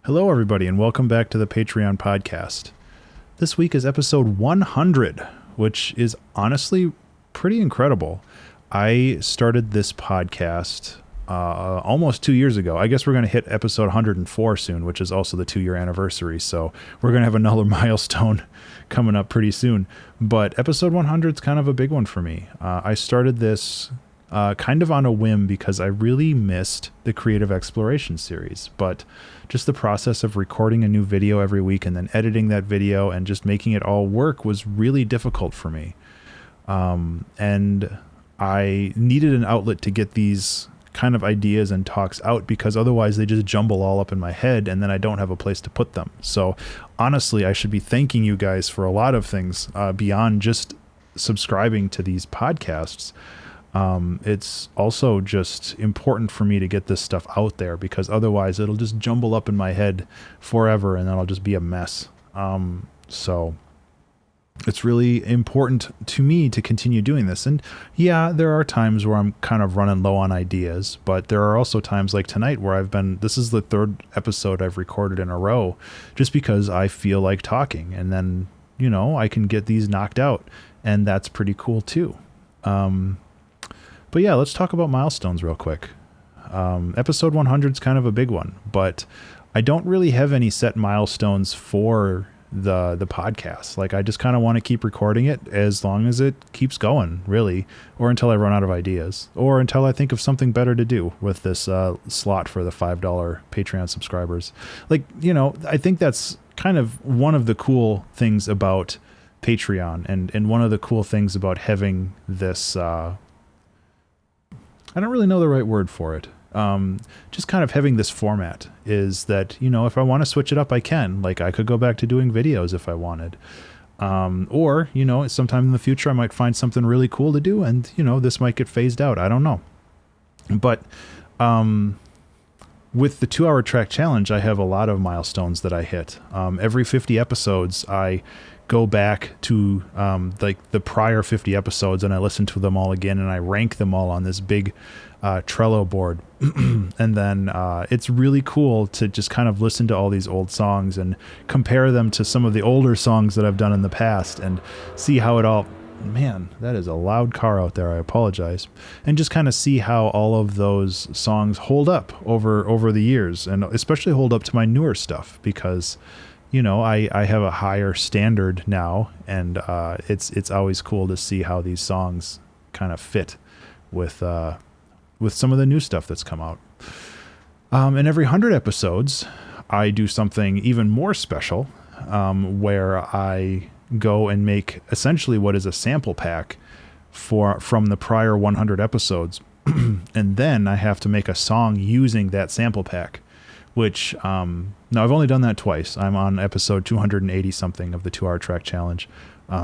Hello, everybody, and welcome back to the Patreon podcast. This week is episode 100, which is honestly pretty incredible. I started this podcast almost 2 years ago. I guess we're going to hit episode 104 soon, which is also the 2-year anniversary. So we're going to have another milestone coming up pretty soon. But episode 100 is kind of a big one for me. I started this kind of on a whim because I really missed the Creative Exploration series, but just the process of recording a new video every week and then editing that video and just making it all work was really difficult for me. And I needed an outlet to get these kind of ideas and talks out because otherwise they just jumble all up in my head and then I don't have a place to put them. So honestly, I should be thanking you guys for a lot of things beyond just subscribing to these podcasts. It's also just important for me to get this stuff out there because otherwise it'll just jumble up in my head forever and then I'll just be a mess. So it's really important to me to continue doing this. And yeah, there are times where I'm kind of running low on ideas, but there are also times like tonight where this is the third episode I've recorded in a row just because I feel like talking and then, I can get these knocked out and that's pretty cool too. But yeah, let's talk about milestones real quick. Episode 100 is kind of a big one, but I don't really have any set milestones for the podcast. Like I just kind of want to keep recording it as long as it keeps going, really, or until I run out of ideas, or until I think of something better to do with this slot for the $5 Patreon subscribers. I think that's kind of one of the cool things about Patreon and one of the cool things about having this I don't really know the right word for it. Just kind of having this format is that, if I want to switch it up, I can. Like I could go back to doing videos if I wanted. Or, sometime in the future, I might find something really cool to do and, this might get phased out. I don't know. But with the 2-hour track challenge, I have a lot of milestones that I hit. Every 50 episodes, I go back to the prior 50 episodes and I listen to them all again and I rank them all on this big Trello board. And then it's really cool to just kind of listen to all these old songs and compare them to some of the older songs that I've done in the past and see how it all... Man, that is a loud car out there. I apologize. And just kind of see how all of those songs hold up over the years and especially hold up to my newer stuff because... I have a higher standard now, and it's always cool to see how these songs kind of fit with some of the new stuff that's come out. And every 100 episodes, I do something even more special, where I go and make essentially what is a sample pack from the prior 100 episodes, and then I have to make a song using that sample pack. Which, now I've only done that twice. I'm on episode 280 something of the 2-hour track challenge.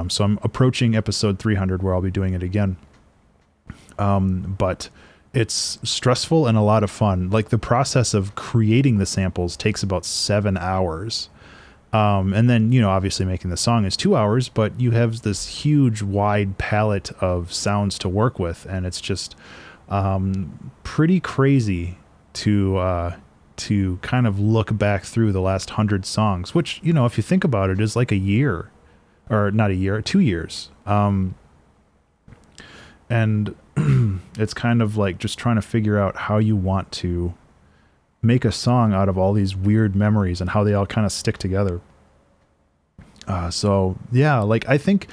So I'm approaching episode 300 where I'll be doing it again. But it's stressful and a lot of fun. Like the process of creating the samples takes about 7 hours. And then, obviously making the song is 2 hours, but you have this huge wide palette of sounds to work with. And it's just, pretty crazy to kind of look back through the last 100 songs, which, if you think about it, is like a year, or not a year, 2 years. And it's kind of like just trying to figure out how you want to make a song out of all these weird memories and how they all kind of stick together. So yeah, like I think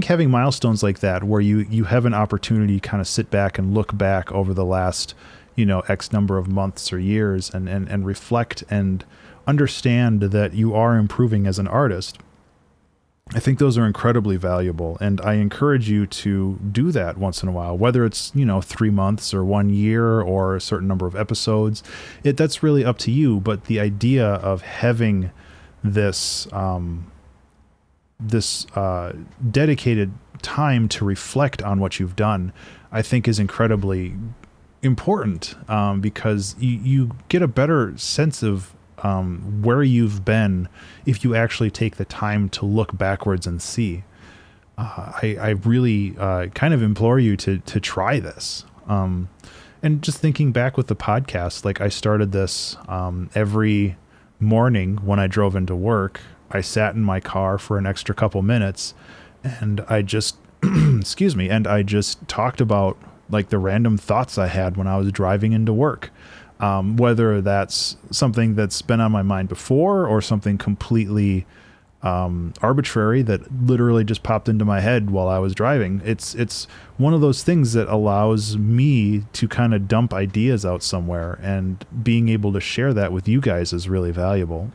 having milestones like that, where you have an opportunity to kind of sit back and look back over the last X number of months or years and reflect and understand that you are improving as an artist. I think those are incredibly valuable. And I encourage you to do that once in a while, whether it's, 3 months or 1 year or a certain number of episodes. That's really up to you. But the idea of having this, dedicated time to reflect on what you've done, I think is incredibly important, because you get a better sense of where you've been if you actually take the time to look backwards and see. I really kind of implore you to try this. And just thinking back with the podcast, like I started this every morning when I drove into work, I sat in my car for an extra couple minutes and I just, excuse me, and I just talked about like the random thoughts I had when I was driving into work. Whether that's something that's been on my mind before or something completely arbitrary that literally just popped into my head while I was driving. It's one of those things that allows me to kind of dump ideas out somewhere, and being able to share that with you guys is really valuable.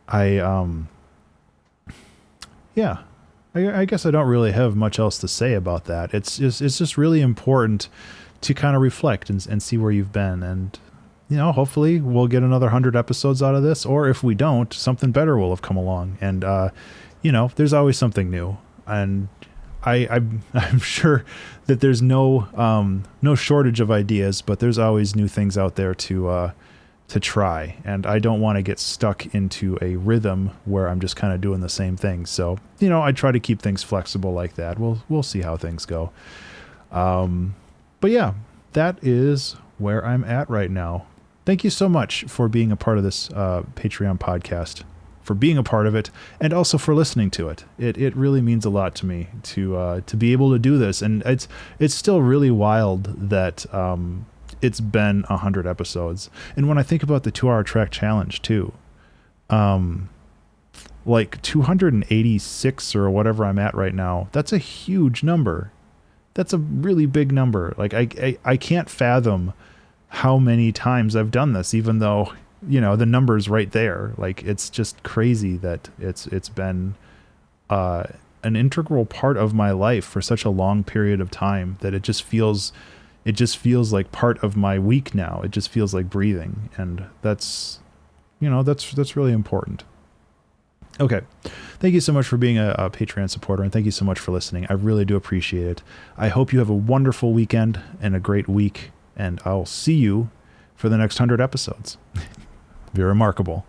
I guess I don't really have much else to say about that. It's just really important to kind of reflect and see where you've been. And, hopefully we'll get another 100 episodes out of this, or if we don't, something better will have come along. And, there's always something new. And I'm sure that there's no shortage of ideas, but there's always new things out there to try. And I don't want to get stuck into a rhythm where I'm just kind of doing the same thing. So, I try to keep things flexible like that. We'll see how things go. But yeah, that is where I'm at right now. Thank you so much for being a part of this Patreon podcast, for being a part of it, and also for listening to it. It really means a lot to me to be able to do this. And it's still really wild that it's been 100 episodes. And when I think about the 2-hour track challenge too, like 286 or whatever I'm at right now, that's a huge number. That's a really big number. Like I can't fathom how many times I've done this, even though, the number's right there. Like, it's just crazy that it's been an integral part of my life for such a long period of time that it just feels like part of my week now. It just feels like breathing. And that's really important. Okay. Thank you so much for being a Patreon supporter, and thank you so much for listening. I really do appreciate it. I hope you have a wonderful weekend and a great week, and I'll see you for the next 100 episodes. Be remarkable.